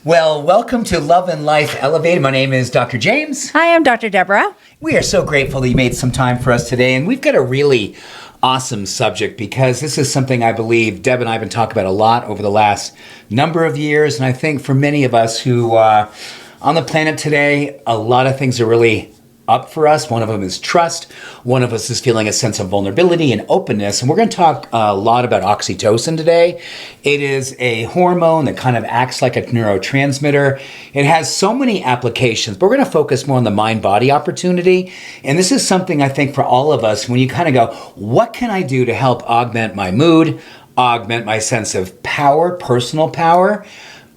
Well, welcome to Love and Life Elevated. My name is Dr. James. Hi, I'm Dr. Debra. We are so grateful that you made some time for us today, and we've got a really awesome subject because this is something I believe Deb and I have been talking about a lot over the last number of years, and I think for many of us who are on the planet today, a lot of things are really up for us. One of them is trust. One of us is feeling a sense of vulnerability and openness. And we're going to talk a lot about oxytocin today. It is a hormone that kind of acts like a neurotransmitter. It has so many applications, but we're going to focus more on the mind-body opportunity. And this is something I think for all of us, when you kind of go, what can I do to help augment my mood, augment my sense of power, personal power,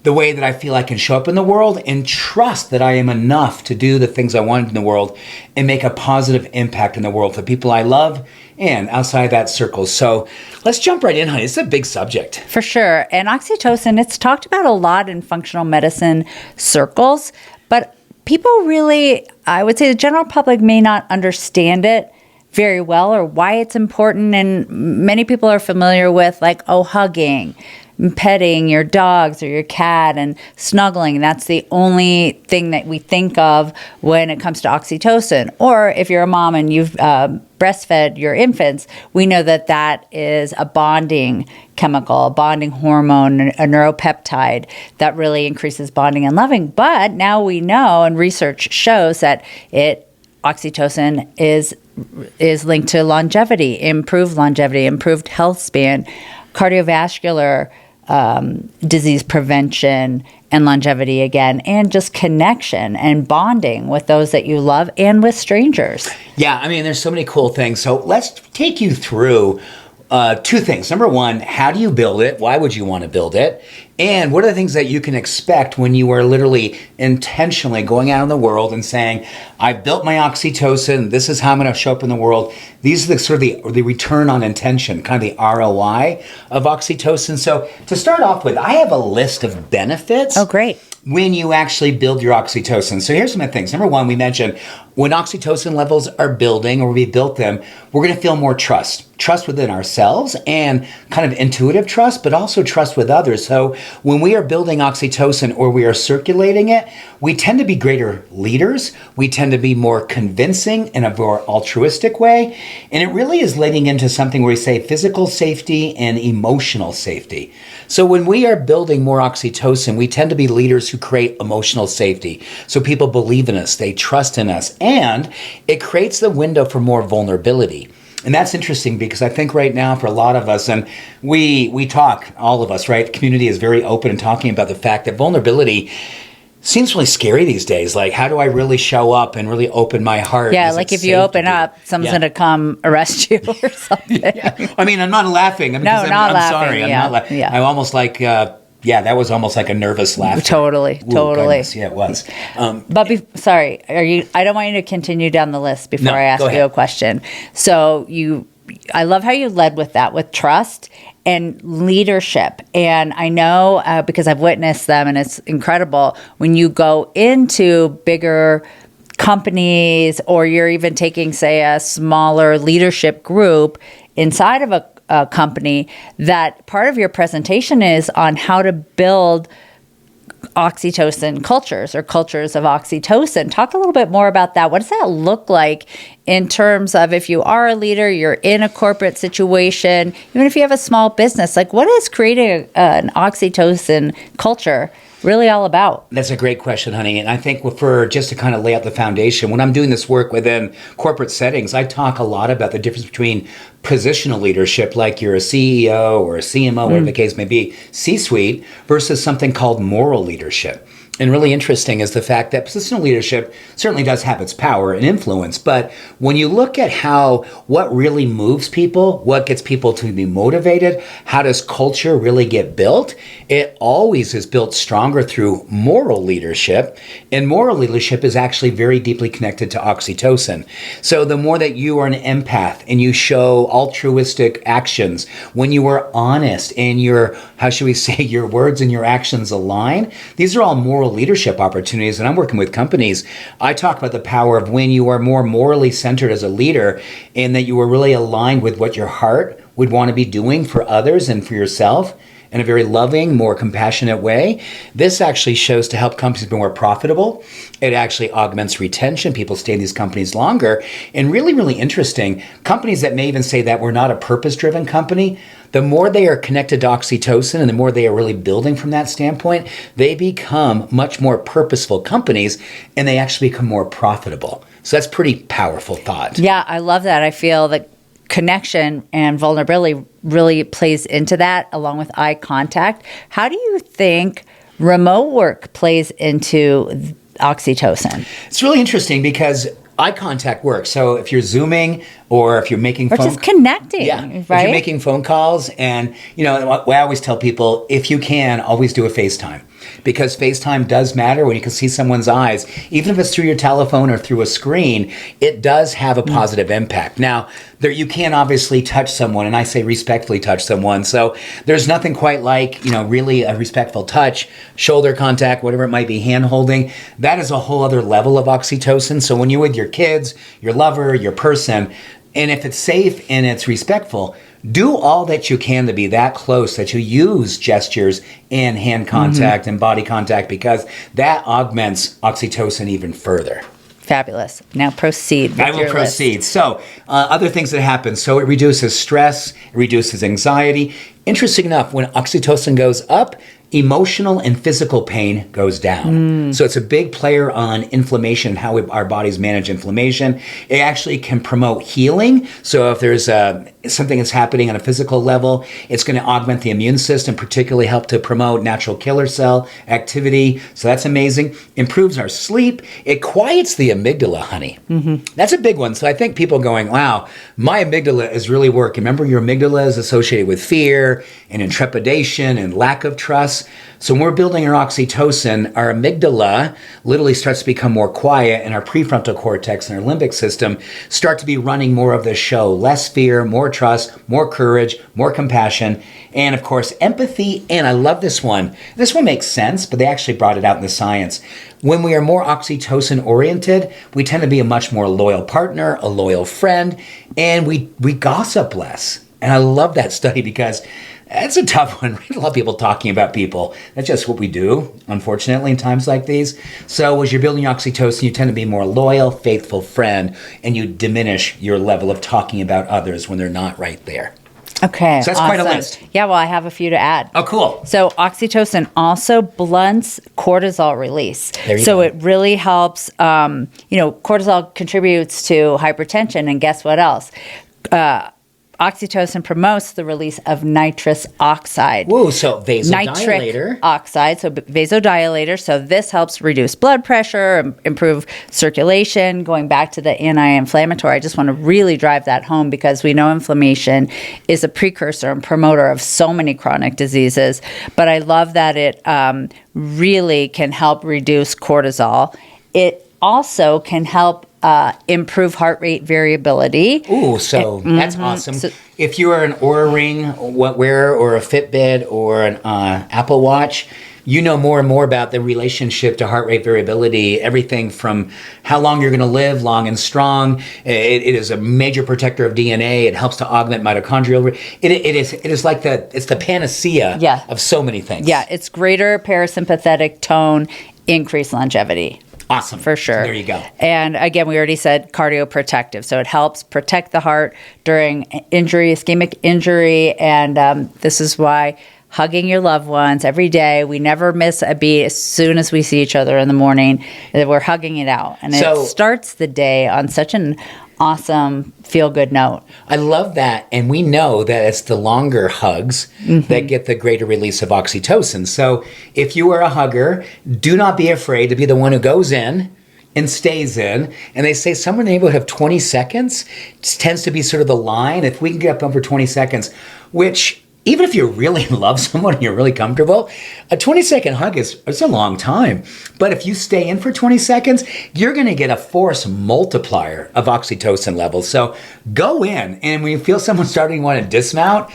the way that I feel I can show up in the world, and trust that I am enough to do the things I want in the world and make a positive impact in the world for people I love and outside that circle. So let's jump right in, honey. It's a big subject. For sure. And oxytocin, it's talked about a lot in functional medicine circles, but people really, I would say the general public may not understand it very well or why it's important. And many people are familiar with hugging, petting your dogs or your cat and snuggling. That's the only thing that we think of when it comes to oxytocin. Or if you're a mom and you've breastfed your infants, we know that that is a bonding chemical, a bonding hormone, a neuropeptide that really increases bonding and loving. But now we know, and research shows that oxytocin is linked to longevity, improved health span, cardiovascular disease prevention and longevity again, and just connection and bonding with those that you love and with strangers. Yeah, I mean, there's so many cool things. So let's take you through two things. Number one, how do you build it? Why would you want to build it? And what are the things that you can expect when you are literally intentionally going out in the world and saying, I've built my oxytocin, this is how I'm going to show up in the world. These are the sort of the return on intention, kind of the ROI of oxytocin. So to start off with, I have a list of benefits. Oh, great. When you actually build your oxytocin. So here's some of the things. Number one, we mentioned when oxytocin levels are building or we built them, we're going to feel more trust within ourselves and kind of intuitive trust, but also trust with others. So when we are building oxytocin or we are circulating it, we tend to be greater leaders. We tend to be more convincing in a more altruistic way. And it really is leading into something where we say physical safety and emotional safety. So when we are building more oxytocin, we tend to be leaders who create emotional safety. So people believe in us, they trust in us, and it creates the window for more vulnerability. And that's interesting because I think right now for a lot of us, and we talk, all of us, right? The community is very open in talking about the fact that vulnerability seems really scary these days. Like, how do I really show up and really open my heart? Yeah, like if you open up, someone's going to come arrest you or something. Yeah. I mean, I'm not laughing. I'm laughing. Sorry. I'm not laughing. Yeah. I'm almost like... that was almost like a nervous laugh. Totally. Goodness. Yeah, it was. Sorry, I don't want you to continue down the list before I ask you a question. So I love how you led with that, with trust and leadership. And I know because I've witnessed them, and it's incredible when you go into bigger companies, or you're even taking, say, a smaller leadership group inside of a company, that part of your presentation is on how to build oxytocin cultures or cultures of oxytocin. Talk a little bit more about that. What does that look like in terms of if you are a leader, you're in a corporate situation, even if you have a small business, like what is creating an oxytocin culture really all about? That's a great question, honey. And I think for just to kind of lay out the foundation, when I'm doing this work within corporate settings, I talk a lot about the difference between positional leadership, like you're a CEO or a CMO, whatever the case may be, C-suite, versus something called moral leadership. And really interesting is the fact that positional leadership certainly does have its power and influence, but when you look at what really moves people, what gets people to be motivated, how does culture really get built, it always is built stronger through moral leadership, and moral leadership is actually very deeply connected to oxytocin. So the more that you are an empath and you show altruistic actions, when you are honest and your words and your actions align, these are all moral leadership opportunities. And I'm working with companies. I talk about the power of when you are more morally centered as a leader and that you are really aligned with what your heart would want to be doing for others and for yourself. in a very loving, more compassionate way. This actually shows to help companies be more profitable. It actually augments retention. People stay in these companies longer. And really, really interesting, companies that may even say that we're not a purpose-driven company, the more they are connected to oxytocin and the more they are really building from that standpoint, they become much more purposeful companies and they actually become more profitable. So that's pretty powerful thought. Yeah, I love that. I feel that connection and vulnerability really plays into that along with eye contact. How do you think remote work plays into oxytocin? It's really interesting because eye contact works. So if you're Zooming or if you're making Or just connecting, if right? you're making phone calls, and I always tell people, if you can, always do a FaceTime, because FaceTime does matter when you can see someone's eyes. Even if it's through your telephone or through a screen, it does have a positive impact. Now, you can obviously touch someone, and I say respectfully touch someone. So there's nothing quite like, really a respectful touch, shoulder contact, whatever it might be, hand holding. That is a whole other level of oxytocin. So when you're with your kids, your lover, your person, and if it's safe and it's respectful, do all that you can to be that close that you use gestures and hand contact and body contact, because that augments oxytocin even further. Fabulous. Now proceed with I will your proceed. list. So other things that happen. So it reduces stress, it reduces anxiety. Interesting enough, when oxytocin goes up, emotional and physical pain goes down. So it's a big player on inflammation and how our bodies manage inflammation. It actually can promote healing. So if there's something that's happening on a physical level, it's going to augment the immune system, particularly help to promote natural killer cell activity. So that's amazing. Improves our sleep. It quiets the amygdala, honey. That's a big one. So I think people going, wow, my amygdala is really working. Remember, your amygdala is associated with fear and intrepidation and lack of trust. So when we're building our oxytocin, our amygdala literally starts to become more quiet, and our prefrontal cortex and our limbic system start to be running more of the show. Less fear, more trust, more courage, more compassion, and of course, empathy. And I love this one. This one makes sense, but they actually brought it out in the science. When we are more oxytocin oriented, we tend to be a much more loyal partner, a loyal friend, and we gossip less. And I love that study because it's a tough one. A lot of people talking about people. That's just what we do, unfortunately, in times like these. So as you're building oxytocin, you tend to be a more loyal, faithful friend, and you diminish your level of talking about others when they're not right there. Okay. So that's awesome. quite a list. Yeah, well, I have a few to add. Oh, cool. So oxytocin also blunts cortisol release. There you so go. it really helps, cortisol contributes to hypertension, and guess what else? Oxytocin promotes the release of nitrous oxide. Whoa, so vasodilator. Nitric oxide, so vasodilator. So this helps reduce blood pressure, improve circulation. Going back to the anti-inflammatory, I just want to really drive that home because we know inflammation is a precursor and promoter of so many chronic diseases. But I love that it really can help reduce cortisol. It also can help improve heart rate variability. Ooh, so that's awesome. So, if you are an Oura Ring wearer or a Fitbit or an Apple Watch, you know more and more about the relationship to heart rate variability, everything from how long you're going to live, long and strong. It is a major protector of DNA. It helps to augment mitochondrial. It is like it's the panacea of so many things. Yeah, it's greater parasympathetic tone, increased longevity. Awesome. For sure. There you go. And again, we already said cardioprotective. So it helps protect the heart during injury, ischemic injury. And this is why hugging your loved ones every day, we never miss a beat. As soon as we see each other in the morning, we're hugging it out. And it starts the day on such an awesome feel-good note. I love that. And we know that it's the longer hugs that get the greater release of oxytocin. So if you are a hugger, do not be afraid to be the one who goes in and stays in. And they say somewhere in the neighborhood of 20 seconds tends to be sort of the line. If we can get up over 20 seconds, which even if you really love someone and you're really comfortable, a 20-second hug it's a long time. But if you stay in for 20 seconds, you're going to get a force multiplier of oxytocin levels. So go in, and when you feel someone starting to want to dismount,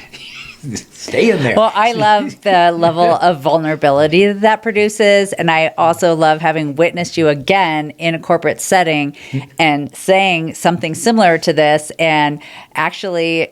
stay in there. Well, I love the level of vulnerability that produces. And I also love having witnessed you again in a corporate setting and saying something similar to this and actually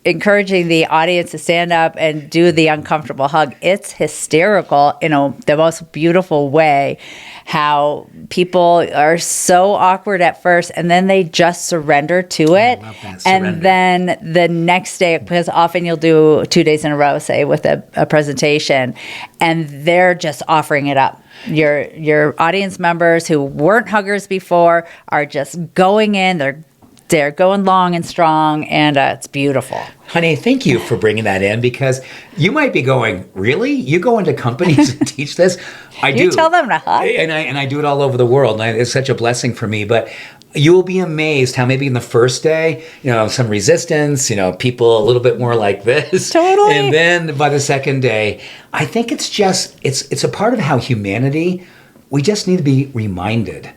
encouraging the audience to stand up and do the uncomfortable hug. It's hysterical in the most beautiful way how people are so awkward at first and then they just surrender to it. I love that, and then the next day, because often you'll do 2 days in a row, say with a presentation, and they're just offering it up. Your audience members who weren't huggers before are just going in. They're going long and strong, and it's beautiful. Honey, thank you for bringing that in, because you might be going, really? You go into companies and teach this? I do. You tell them to hug? And I do it all over the world, and it's such a blessing for me. But you will be amazed how maybe in the first day, some resistance, people a little bit more like this. Totally. And then by the second day, I think it's a part of how humanity, we just need to be reminded.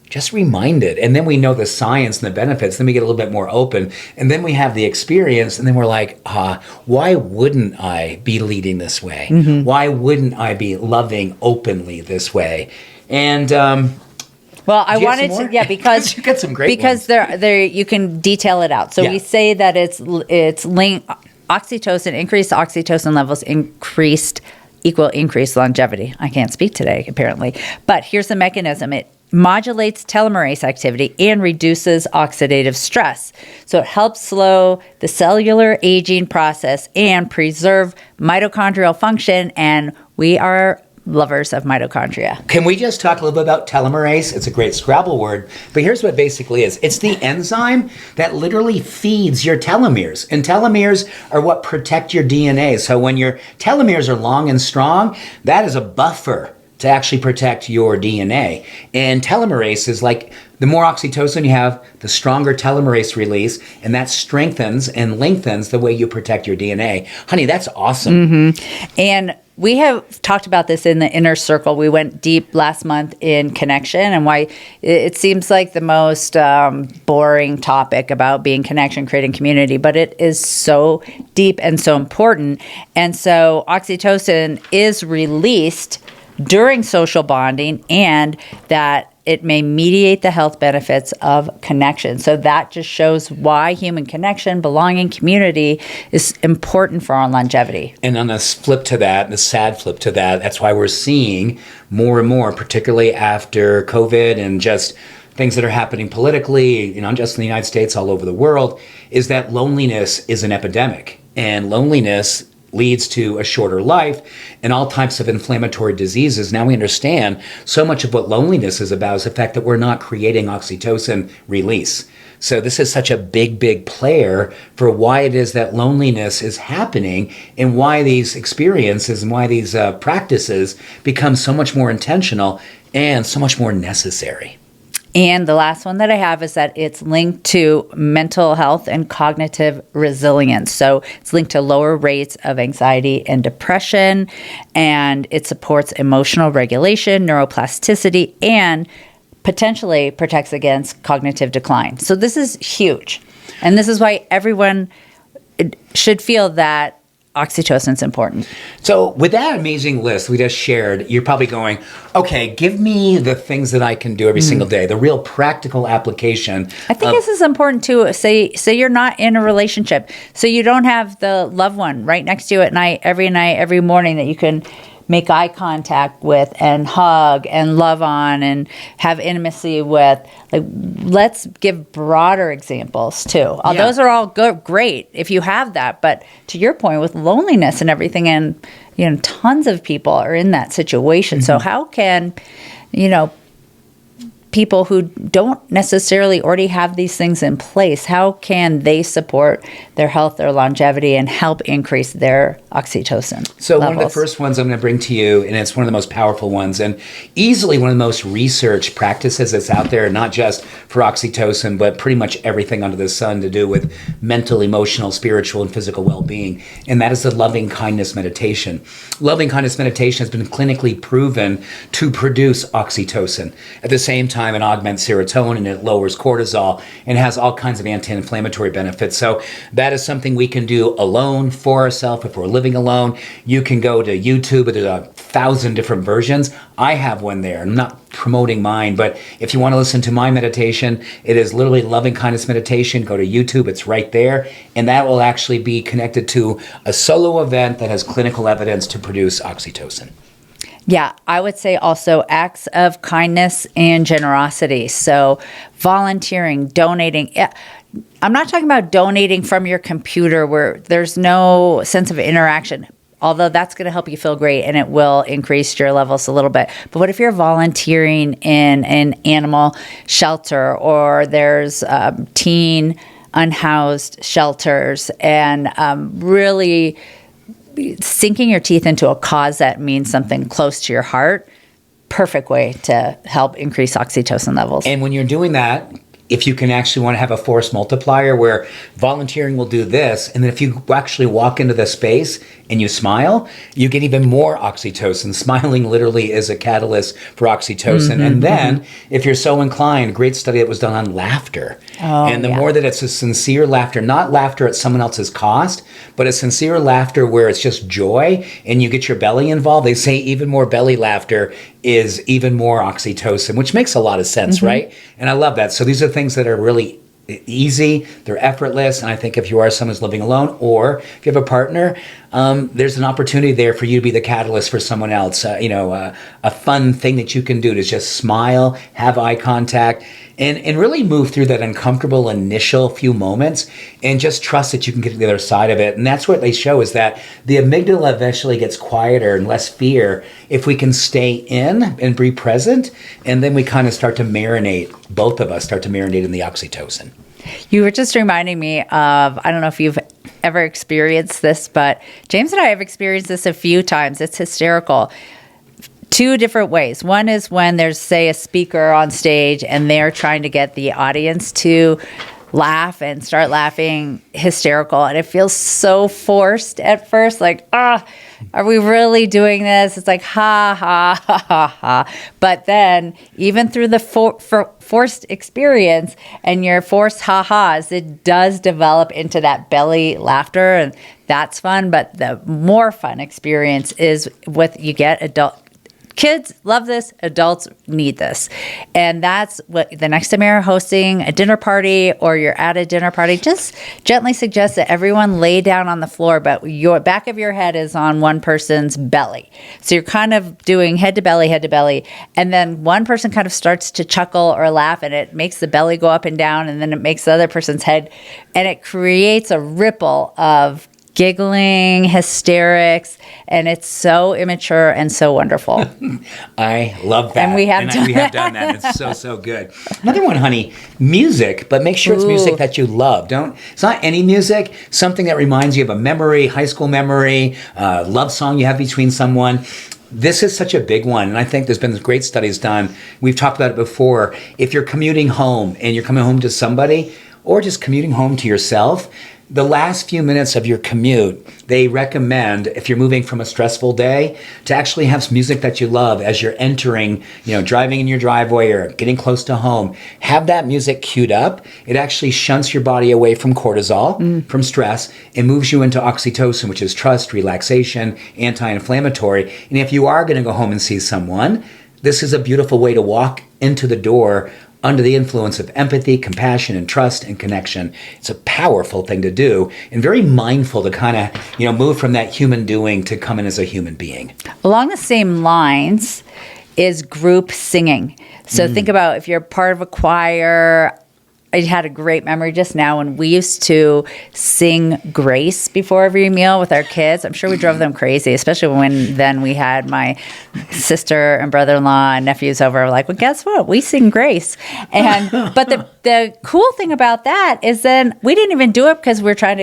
Just reminded. And then we know the science and the benefits. Then we get a little bit more open. And then we have the experience. And then we're like, why wouldn't I be leading this way? Mm-hmm. Why wouldn't I be loving openly this way? And well, I wanted to, because you got some great because ones. there you can detail it out. So we say that it's linked oxytocin, increased oxytocin levels equal increased longevity. I can't speak today, apparently. But here's the mechanism. It modulates telomerase activity and reduces oxidative stress. So it helps slow the cellular aging process and preserve mitochondrial function. And we are lovers of mitochondria. Can we just talk a little bit about telomerase? It's a great Scrabble word, but here's what it basically is. It's the enzyme that literally feeds your telomeres, and telomeres are what protect your DNA. So when your telomeres are long and strong, that is a buffer to actually protect your DNA. And telomerase is like, the more oxytocin you have, the stronger telomerase release, and that strengthens and lengthens the way you protect your DNA. Honey, that's awesome. Mm-hmm. And we have talked about this in the inner circle. We went deep last month in connection and why it seems like the most boring topic about being connection, creating community, but it is so deep and so important. And so oxytocin is released during social bonding, and that it may mediate the health benefits of connection. So that just shows why human connection, belonging, community is important for our longevity. And on the flip to that, the sad flip to that, that's why we're seeing more and more, particularly after COVID and just things that are happening politically, not just in the United States, all over the world, is that loneliness is an epidemic. And loneliness leads to a shorter life and all types of inflammatory diseases. Now we understand so much of what loneliness is about is the fact that we're not creating oxytocin release. So this is such a big player for why it is that loneliness is happening and why these experiences and why these practices become so much more intentional and so much more necessary. And the last one that I have is that it's linked to mental health and cognitive resilience. So it's linked to lower rates of anxiety and depression, and it supports emotional regulation, neuroplasticity, and potentially protects against cognitive decline. So this is huge. And this is why everyone should feel that oxytocin is important. So with that amazing list we just shared, you're probably going, okay, give me the things that I can do every single day, the real practical application. I think this is important too. Say you're not in a relationship, so you don't have the loved one right next to you at night, every morning that you can make eye contact with and hug and love on and have intimacy with. Like, let's give broader examples too. Yeah. Those are all great if you have that. But to your point, with loneliness and everything, and tons of people are in that situation. Mm-hmm. So how can people who don't necessarily already have these things in place, how can they support their health, their longevity, and help increase their oxytocin So levels? One of the first ones I'm going to bring to you, and it's one of the most powerful ones, and easily one of the most researched practices that's out there, not just for oxytocin, but pretty much everything under the sun to do with mental, emotional, spiritual, and physical well-being, and that is the loving kindness meditation. Loving kindness meditation has been clinically proven to produce oxytocin. At the same time, time it augments serotonin, it lowers cortisol, and has all kinds of anti-inflammatory benefits. So that is something we can do alone for ourselves if we're living alone. You can go to YouTube. There's 1,000 different versions. I have one there. I'm not promoting mine, but if you want to listen to my meditation, it is literally loving kindness meditation. Go to YouTube. It's right there. And that will actually be connected to a solo event that has clinical evidence to produce oxytocin. Yeah, I would say also acts of kindness and generosity. So volunteering, donating. I'm not talking about donating from your computer where there's no sense of interaction, although that's going to help you feel great and it will increase your levels a little bit. But what if you're volunteering in an animal shelter, or there's teen unhoused shelters, and really sinking your teeth into a cause that means something close to your heart? Perfect way to help increase oxytocin levels. And when you're doing that, if you can actually want to have a force multiplier where volunteering will do this, and then if you actually walk into the space and you smile, you get even more oxytocin. Smiling literally is a catalyst for oxytocin. And then if you're so inclined, a great study that was done on laughter. And the more that it's a sincere laughter, not laughter at someone else's cost, but a sincere laughter where it's just joy and you get your belly involved. They say even more belly laughter is even more oxytocin, which makes a lot of sense, right? And I love that. So these are things that are really easy, they're effortless, and I think if you are someone who's living alone, or if you have a partner, there's an opportunity there for you to be the catalyst for someone else. A fun thing that you can do to just smile, have eye contact, and really move through that uncomfortable initial few moments and just trust that you can get to the other side of it. And that's what they show, is that the amygdala eventually gets quieter and less fear if we can stay in and be present, and then we kind of start to marinate, both of us start to marinate in the oxytocin. You were just reminding me of, I don't know if you've ever experienced this, but James and I have experienced this a few times. It's hysterical. Two different ways. One is when there's, say, a speaker on stage and they're trying to get the audience to laugh and start laughing hysterical. And it feels so forced at first, like, are we really doing this? It's like, ha, ha, ha, ha, ha. But then even through the forced experience and your forced ha-has, it does develop into that belly laughter, and that's fun. But the more fun experience is with, you get kids love this, adults need this. And that's what the next time you're hosting a dinner party or you're at a dinner party, just gently suggest that everyone lay down on the floor, but your back of your head is on one person's belly. So you're kind of doing head to belly, and then one person kind of starts to chuckle or laugh, and it makes the belly go up and down, and then it makes the other person's head, and it creates a ripple of giggling, hysterics, and it's so immature and so wonderful. I love that. And we have done that. It's so good. Another one, honey, music, but make sure it's music that you love. It's not any music, something that reminds you of a memory, high school memory, love song you have between someone. This is such a big one, and I think there's been great studies done. We've talked about it before. If you're commuting home and you're coming home to somebody, or just commuting home to yourself, the last few minutes of your commute, they recommend, if you're moving from a stressful day, to actually have some music that you love as you're entering, driving in your driveway or getting close to home. Have that music queued up. It actually shunts your body away from cortisol, from stress, and moves you into oxytocin, which is trust, relaxation, anti-inflammatory. And if you are going to go home and see someone, this is a beautiful way to walk into the door under the influence of empathy, compassion, and trust and connection. It's a powerful thing to do, and very mindful to kind of, move from that human doing to come in as a human being. Along the same lines is group singing. So think about if you're part of a choir. I had a great memory just now when we used to sing Grace before every meal with our kids. I'm sure we drove them crazy, especially when then we had my sister and brother-in-law and nephews over. We're like, well, guess what? We sing Grace. But the cool thing about that is then we didn't even do it because we're trying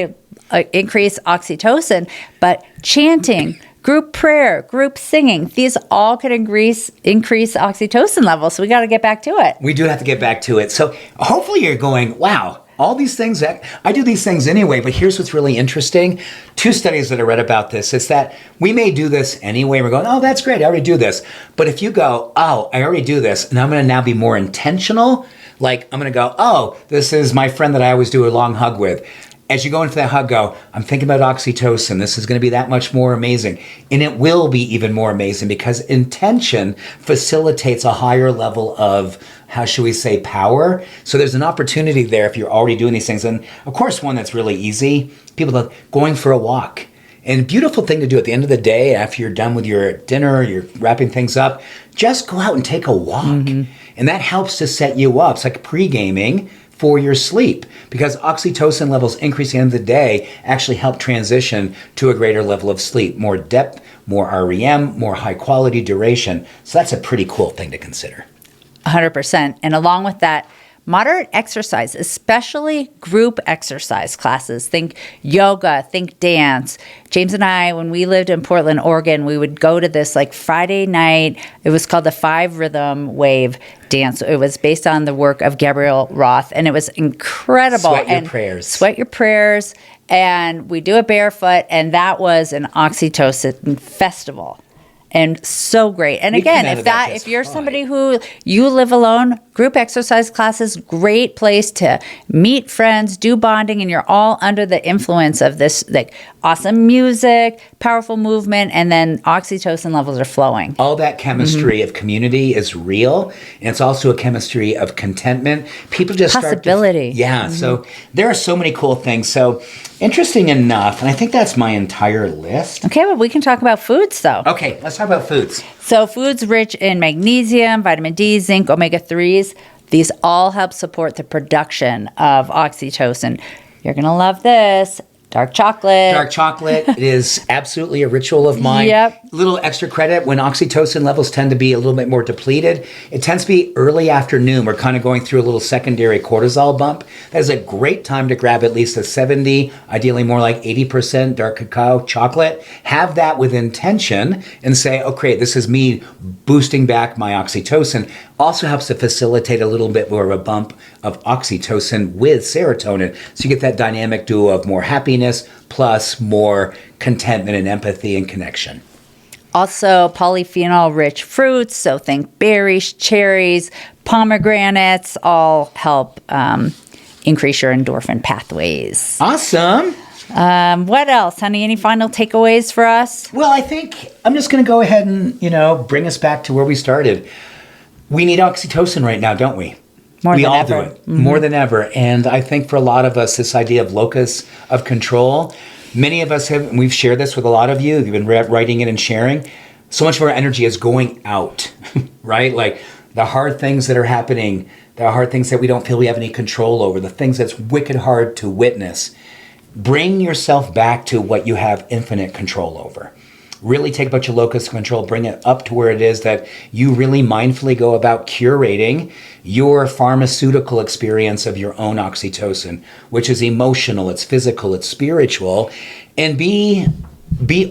to increase oxytocin, but chanting, group prayer, group singing, these all could increase oxytocin levels. So we got to get back to it. We do have to get back to it. So hopefully you're going, wow, All these things that I do these things anyway, but here's what's really interesting. 2 studies that I read about this is that we may do this anyway. We're going, oh, that's great. I already do this. But if you go, oh, I already do this, and I'm going to now be more intentional, like I'm going to go, oh, this is my friend that I always do a long hug with. As you go into that hug, go, I'm thinking about oxytocin. This is going to be that much more amazing. And it will be even more amazing because intention facilitates a higher level of, how should we say, power. So there's an opportunity there if you're already doing these things. And of course, one that's really easy, people are going for a walk. And beautiful thing to do at the end of the day, after you're done with your dinner, you're wrapping things up, just go out and take a walk. Mm-hmm. And that helps to set you up. It's like pre-gaming for your sleep, because oxytocin levels increasing at the end of the day actually help transition to a greater level of sleep, more depth, more REM, more high quality duration. So that's a pretty cool thing to consider. 100%. And along with that, moderate exercise, especially group exercise classes. Think yoga, think dance. James and I, when we lived in Portland, Oregon, we would go to this like Friday night. It was called the 5 Rhythm Wave dance. It was based on the work of Gabriel Roth, and it was incredible. Sweat your prayers. Sweat your prayers. And we do it barefoot, and that was an oxytocin festival. And so great. And again, if you're somebody who you live alone, group exercise classes, great place to meet friends, do bonding, and you're all under the influence of this like awesome music, powerful movement, and then oxytocin levels are flowing. All that chemistry of community is real, and it's also a chemistry of contentment. People just possibility. So there are so many cool things. So interesting enough, and I think that's my entire list. Okay, well, we can talk about foods, though. Okay, let's talk about foods. So foods rich in magnesium, vitamin D, zinc, omega-3s, these all help support the production of oxytocin. You're going to love this. Dark chocolate. Dark chocolate. It is absolutely a ritual of mine. Yep. Little extra credit, when oxytocin levels tend to be a little bit more depleted, it tends to be early afternoon. We're kind of going through a little secondary cortisol bump. That is a great time to grab at least a 70, ideally more like 80% dark cacao chocolate. Have that with intention and say, okay, this is me boosting back my oxytocin. Also helps to facilitate a little bit more of a bump of oxytocin with serotonin. So you get that dynamic duo of more happiness plus more contentment and empathy and connection. Also, polyphenol-rich fruits, so think berries, cherries, pomegranates, all help increase your endorphin pathways. Awesome. What else, honey? Any final takeaways for us? Well, I think I'm just going to go ahead and, bring us back to where we started. We need oxytocin right now, don't we? We all ever. do it. Mm-hmm. More than ever. And I think for a lot of us, this idea of locus of control, many of us have, and we've shared this with a lot of you, you've been writing it and sharing, so much of our energy is going out, right? Like the hard things that are happening, the hard things that we don't feel we have any control over, the things that's wicked hard to witness. Bring yourself back to what you have infinite control over. Really take about your locus of control, bring it up to where it is that you really mindfully go about curating your pharmaceutical experience of your own oxytocin, which is emotional, it's physical, it's spiritual, and be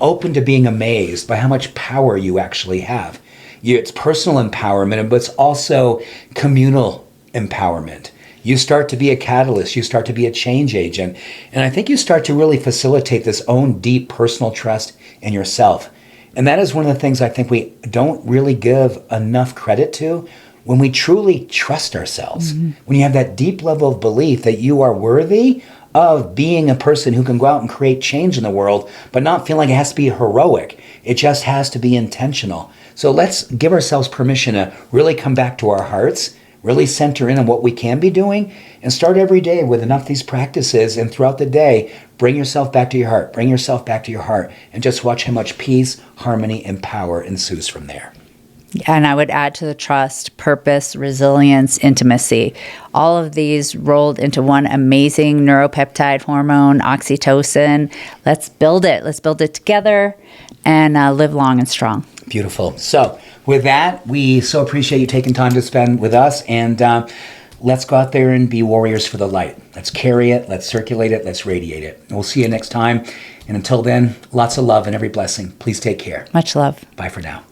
open to being amazed by how much power you actually have. It's personal empowerment, but it's also communal empowerment. You start to be a catalyst, you start to be a change agent, and I think you start to really facilitate this own deep personal trust in yourself. And that is one of the things I think we don't really give enough credit to when we truly trust ourselves. Mm-hmm. When you have that deep level of belief that you are worthy of being a person who can go out and create change in the world, but not feel like it has to be heroic. It just has to be intentional. So let's give ourselves permission to really come back to our hearts, really center in on what we can be doing, and start every day with enough of these practices, and throughout the day, bring yourself back to your heart, bring yourself back to your heart, and just watch how much peace, harmony, and power ensues from there. And I would add to the trust, purpose, resilience, intimacy. All of these rolled into one amazing neuropeptide hormone, oxytocin. Let's build it. Let's build it together and live long and strong. Beautiful. So with that, we so appreciate you taking time to spend with us, and let's go out there and be warriors for the light. Let's carry it, let's circulate it, let's radiate it. And we'll see you next time. And until then, lots of love and every blessing. Please take care. Much love. Bye for now.